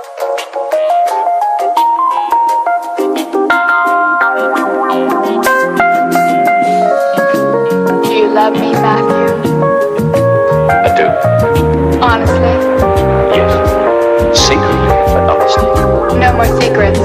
Do you love me, Matthew? I do. Honestly? Yes. Secretly, but honestly. No more secrets.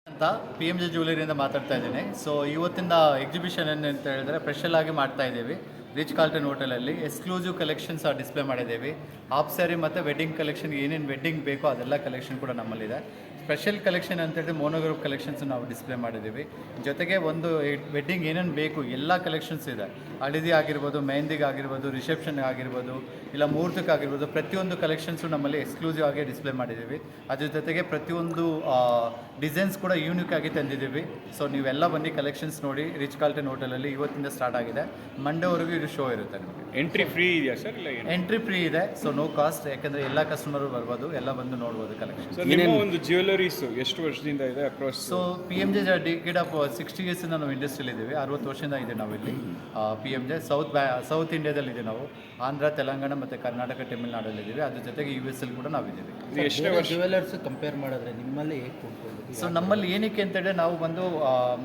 ಅಂತ PMJ ಜ್ಯುವೆಲರಿಯಿಂದ ಮಾತಾಡ್ತಾ ಇದ್ದೀನಿ. So ಇವತ್ತಿನ exhibition ಅಂತ ಹೇಳಿದ್ರೆ ಸ್ಪೆಷಲ್ ಆಗಿ ಮಾಡ್ತಾ ಇದ್ದೀವಿ. ರಿಚ್ ಕಾರ್ಲ್ಟನ್ ಹೋಟೆಲಲ್ಲಿ ಎಕ್ಸ್ಕ್ಲೂಸಿವ್ ಕಲೆಕ್ಷನ್ಸ್ ಡಿಸ್ಪ್ಲೇ ಮಾಡಿದ್ದೀವಿ. ಹಾಫ್ ಸ್ಯಾರಿ ಮತ್ತು ವೆಡ್ಡಿಂಗ್ ಕಲೆಕ್ಷನ್ ಏನೇನು ವೆಡ್ಡಿಂಗ್ ಬೇಕೋ ಅದೆಲ್ಲ ಕಲೆಕ್ಷನ್ ಕೂಡ ನಮ್ಮಲ್ಲಿದೆ. ಸ್ಪೆಷಲ್ ಕಲೆಕ್ಷನ್ ಅಂತೇಳಿ ಮೋನೋಗ್ರೂಪ್ ಕಲೆಕ್ಷನ್ಸ್ ನಾವು ಡಿಸ್ಪ್ಲೇ ಮಾಡಿದ್ದೀವಿ. ಜೊತೆಗೆ ಒಂದು ವೆಡ್ಡಿಂಗ್ ಏನೇನು ಬೇಕು ಎಲ್ಲ ಕಲೆಕ್ಷನ್ಸ್ ಇದೆ. ಹಳದಿ ಆಗಿರ್ಬೋದು, ಮೆಹಂದಿಗೆ ಆಗಿರ್ಬೋದು, ರಿಸೆಪ್ಷನ್ಗೆ ಆಗಿರ್ಬೋದು, ಇಲ್ಲ ಮುಹೂರ್ತಕ್ಕೆ ಆಗಿರ್ಬೋದು, ಪ್ರತಿಯೊಂದು ಕಲೆಕ್ಷನ್ಸು ನಮ್ಮಲ್ಲಿ ಎಕ್ಸ್ಕ್ಲೂಸಿವ್ ಆಗಿ ಡಿಸ್ಪ್ಲೇ ಮಾಡಿದ್ದೀವಿ. ಅದ್ರ ಜೊತೆಗೆ ಪ್ರತಿಯೊಂದು ಡಿಸೈನ್ಸ್ ಕೂಡ ಯೂನಿಕ್ ಆಗಿ ತಂದಿದ್ದೀವಿ. ಸೊ ನೀವೆಲ್ಲ ಬನ್ನಿ ಕಲೆಕ್ಷನ್ಸ್ ನೋಡಿ. ರಿಚ್ ಕಾರ್ಲ್ಟನ್ ಹೋಟೆಲಲ್ಲಿ ಇವತ್ತಿಂದ ಸ್ಟಾರ್ಟ್ ಆಗಿದೆ. ಮಂಡೇವರೆಗೂ ಇದು ಶೋ ಇರುತ್ತೆ ನಿಮಗೆ. ಎಂಟ್ರಿ ಫ್ರೀ ಇದೆಯಾ ಸರ್? ಇಲ್ಲ ಎಂಟ್ರಿ ಫ್ರೀ ಇದೆ. ಸೊ ನೋ ಕಾಸ್ಟ್, ಯಾಕಂದರೆ ಎಲ್ಲ ಕಸ್ಟಮರು ಬರ್ಬೋದು, ಎಲ್ಲ ಬಂದು ನೋಡ್ಬೋದು ಕಲೆಕ್ಷನ್. ಸರ್, ನಿಮ್ಮ ಒಂದು ಜ್ಯುವೆಲರೀಸ್ ಎಷ್ಟು ವರ್ಷದಿಂದ ಇದೆ across? So PMJ decade of 60 ಇಯರ್ಸಿಂದ ನಾವು ಇಂಡಸ್ಟ್ರಿಯಲ್ಲಿ ಇದ್ದೀವಿ. 60 ವರ್ಷದಿಂದ ಇದೆ ನಾವಿಲ್ಲಿ. PMJ ಸೌತ್ ಇಂಡಿಯಾದಲ್ಲಿ ಇದೆ ನಾವು. ಆಂಧ್ರ, ತೆಲಂಗಾಣ ಮತ್ತು ಕರ್ನಾಟಕ, ತಮಿಳುನಾಡಲ್ಲಿದ್ದೀವಿ. ಅದ್ರ ಜೊತೆಗೆ US ಅಲ್ಲಿ ಕೂಡ ನಾವಿದ್ದೀವಿ. ಎಷ್ಟೇ ವರ್ಷ ಜ್ಯುವೆಲರ್ಸ್ ಕಂಪೇರ್ ಮಾಡಿದ್ರೆ ನಿಮ್ಮಲ್ಲಿ ಸೊ ನಮ್ಮಲ್ಲಿ ಏನಕ್ಕೆ ಅಂತೇಳಿದ್ರೆ ನಾವು ಬಂದು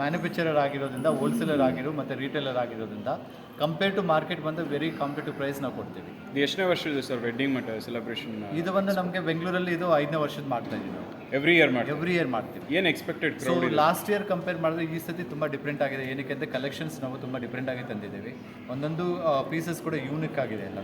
ಮ್ಯಾನುಫ್ಯಾಕ್ಚರರ್ ಆಗಿರೋದ್ರಿಂದ, ಹೋಲ್ಸೇಲರ್ ಆಗಿರೋ ಮತ್ತು ರೀಟೇಲರ್ ಆಗಿರೋದ್ರಿಂದ ಕಂಪೇರ್ ಟು ಮಾರ್ಕೆಟ್ ಬಂದು ವೆರಿ ಕಾಂಪಿಟೇಟಿವ್ ಪ್ರೈಸ್ ನಾವು ಕೊಡ್ತೀವಿ. ಇದು ಎಷ್ಟನೇ ವರ್ಷ ಇದೆ ಸರ್ ವೆಡ್ಡಿಂಗ್ ಮತ್ತು ಸೆಲೆಬ್ರೇಷನ್? ಇದು ಬಂದು ನಮಗೆ ಬೆಂಗಳೂರಲ್ಲಿ ಇದು 5ನೇ ವರ್ಷದ ಮಾಡ್ತಾ ಇದ್ದೀವಿ ನಾವು. ಎವ್ರಿ ಇಯರ್ ಮಾಡ್ತೀವಿ. ಏನು expected so last year compare ಮಾಡಿದ್ರೆ ಈ ಸತಿ ತುಂಬ ಡಿಫ್ರೆಂಟ್ ಆಗಿದೆ. ಏನಕ್ಕೆ ಅಂದರೆ ಕಲೆಕ್ಷನ್ಸ್ ನಾವು ತುಂಬ ಡಿಫ್ರೆಂಟ್ ಆಗಿ ತಂದಿದ್ದೀವಿ. ಒಂದೊಂದು ಪೀಸಸ್ ಕೂಡ ಯೂನಿಕ್ ಆಗಿದೆ ಎಲ್ಲ.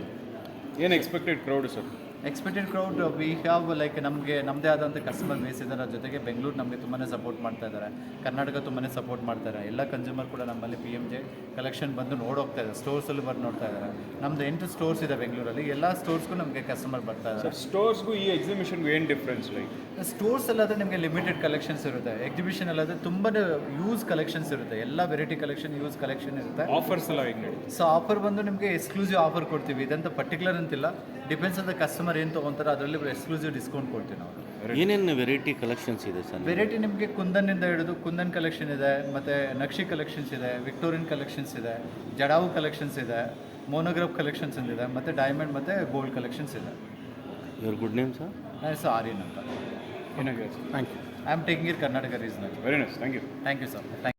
ಏನು expected crowd sir? Expected crowd we have like ನಮಗೆ ನಮ್ಮದೇ ಆದಂಥ ಕಸ್ಟಮರ್ ಬೇಸ್ ಇದ್ದಾರೆ. ಜೊತೆಗೆ ಬೆಂಗಳೂರು ನಮಗೆ ತುಂಬಾ ಸಪೋರ್ಟ್ ಮಾಡ್ತಾ ಇದ್ದಾರೆ. ಕರ್ನಾಟಕ ತುಂಬಾ ಸಪೋರ್ಟ್ ಮಾಡ್ತಾರೆ. ಎಲ್ಲ ಕನ್ಸ್ಯೂಮರ್ ಕೂಡ ನಮ್ಮಲ್ಲಿ PMJ ಕಲೆಕ್ಷನ್ ಬಂದು ನೋಡೋಗ್ತಾ ಇದ್ದಾರೆ. ಸ್ಟೋರ್ಸಲ್ಲೂ ಬಂದು ನೋಡ್ತಾ ಇದ್ದಾರೆ. ನಮ್ಮದು 8 ಸ್ಟೋರ್ಸ್ ಇದೆ ಬೆಂಗಳೂರಲ್ಲಿ. ಎಲ್ಲ ಸ್ಟೋರ್ಸ್ಗೂ ನಮಗೆ ಕಸ್ಟಮರ್ ಬರ್ತಾ ಇದ್ದಾರೆ. ಸ್ಟೋರ್ಸ್ಗೂ ಈ ಎಕ್ಸಿಬಿಷನ್ಗೂ ಏನು ಡಿಫ್ರೆನ್ಸ್? ಲೈಕ್ ಸ್ಟೋರ್ಸ್ ಅಲ್ಲಾದರೆ ನಿಮಗೆ ಲಿಮಿಟೆಡ್ ಕಲೆಕ್ಷನ್ಸ್ ಇರುತ್ತೆ. ಎಕ್ಸಿಬಿಷನ್ ಅಲ್ಲಾದರೆ ತುಂಬಾ ಯೂಸ್ ಕಲೆಕ್ಷನ್ಸ್ ಇರುತ್ತೆ. ಎಲ್ಲ ವೆರೈಟಿ ಕಲೆಕ್ಷನ್, ಯೂಸ್ ಕಲೆಕ್ಷನ್ ಇರುತ್ತೆ. ಆಫರ್ಸ್ ಎಲ್ಲ ಹೇಗೆ? ಸೊ ಆಫರ್ ಬಂದು ನಿಮಗೆ ಎಕ್ಸ್ಕ್ಲೂಸಿವ್ ಆಫರ್ ಕೊಡ್ತೀವಿ. ಇದಂತ ಪರ್ಟಿಕ್ಯುಲರ್ ಅಂತಿಲ್ಲ, ಡಿಪೆಂಡ್ಸ್ ಆನ್ ದ ಕಸ್ಟಮರ್ ಏನು ತೊಗೊತಾರೆ ಅದರಲ್ಲಿ ಎಕ್ಸ್ಕ್ಲೂಸಿವ್ ಡಿಸ್ಕೌಂಟ್ ಕೊಡ್ತೀವಿ ನಾವು. ಏನೇನು ವೆರೈಟಿ ಕಲೆಕ್ಷನ್ಸ್ ಇದೆ ಸರ್? ವೆರೈಟಿ ನಿಮಗೆ ಕುಂದನ್ನಿಂದ ಹಿಡಿದು ಕುಂದನ್ ಕಲೆಕ್ಷನ್ ಇದೆ, ಮತ್ತು ನಕ್ಷಿ ಕಲೆಕ್ಷನ್ಸ್ ಇದೆ, ವಿಕ್ಟೋರಿಯನ್ ಕಲೆಕ್ಷನ್ಸ್ ಇದೆ, ಜಡಾವು ಕಲೆಕ್ಷನ್ಸ್ ಇದೆ, ಮೋನೋಗ್ರಾಫ್ ಕಲೆಕ್ಷನ್ಸ್ ಇದೆ, ಮತ್ತು ಡೈಮಂಡ್ ಮತ್ತು ಗೋಲ್ಡ್ ಕಲೆಕ್ಷನ್ಸ್ ಇದೆ. Your good name sir? ನಾನು ಸರ್ ಆರ್ಯನ್ ಅಂತ. ಏನಾಗಿದೆ? Thank you. I am taking it Karnataka regional. Very nice, thank you. Thank you sir.